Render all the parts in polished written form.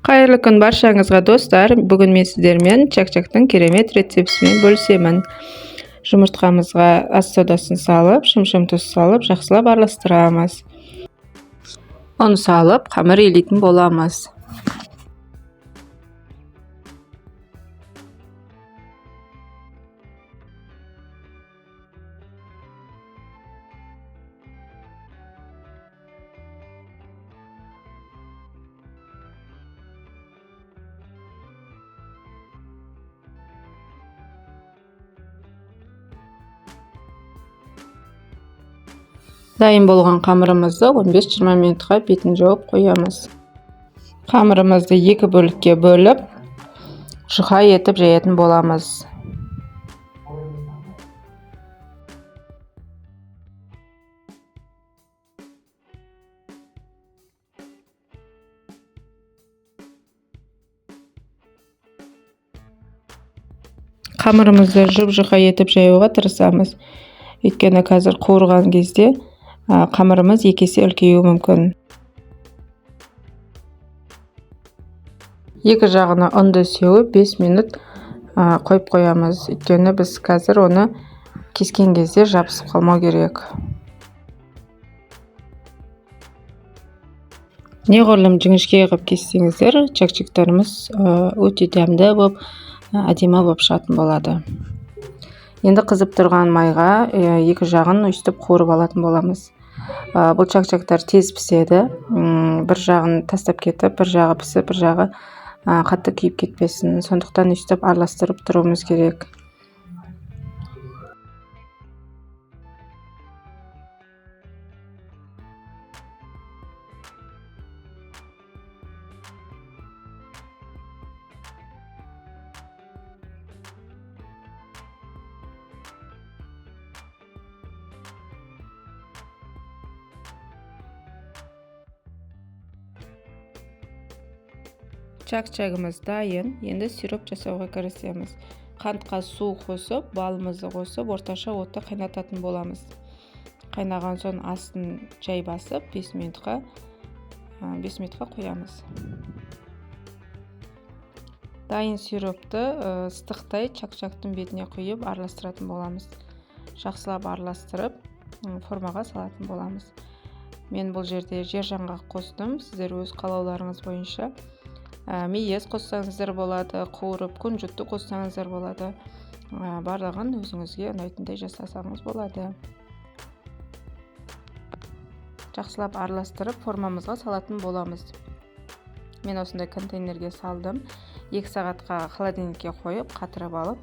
Қайырлы күн баршаңызға достар. Бүгін мен сіздермен чак-чактың керемет рецептісімен бөлісемін. Жұмыртқамызға ас содасын салып, шым-шым тұз салып, жақсылап араластырамыз. Ұн салып, қамыр илейтін боламыз. Дайын болған қамырымызды 15-20 минутқа бетін жауып қоямыз. Қамырымызды екі бөлікке бөліп, жұқа етіп жаятын боламыз. Қамырымызды жұп-жұқа етіп жаюға тырысамыз. Өйткені қазір қуырған кезде қамырымыз екі есе үлкеюі мүмкін. Екі жағына ұнды сеуіп 5 минут қойып қоямыз. Өйткені біз қазір оны кескен кезде жабысып қалмау керек. Неғұрлым жіңішке қылып кессеңіздер, чак-чактарымыз өте дәмді болып, әдемі болып шығатын болады. Енді қызып тұрған майға екі жағын өстіп қуырып алатын боламыз. Бұл чак-чактар тез піседі. Бір жағын тастап кетіп, бір жағы пісіп, бір жағы қатты күйіп кетпесін. Сондықтан өстіп араластырып тұруымыз керек. Чак-чагымыз дайын. Енді сироп жасауға кірісеміз. Қантқа су қосып, балымызды қосып, орташа отта қайнататын боламыз. Қайнаған соң астын жай басып, 5 минутқа қоямыз. Дайын сиропты ыстықтай чак-чактың бетіне құйып араластыратын боламыз. Жақсылап араластырып, формаға салатын боламыз. Мен бұл жерде жер жаңғақ қостым. Сіздер өз қалауларыңыз бойынша мейіз қоссаңыздар болады, қуырып, күнжітті қоссаңыздар болады. Барлығын өзіңізге ұнайтындай жасасаңыз болады. Жақсылап араластырып, формамызға салатын боламыз. Мен осындай контейнерге салдым. 2 сағатқа холодильникке қойып, қатырып алып,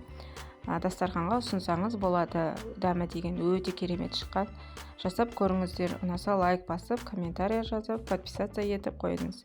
дастарханға ұсынсаңыз болады. Дәмі деген өте керемет шыққан. Жасап көріңіздер. Ұнаса лайк басып, комментарий жазып, подписаться етіп қойыңыз.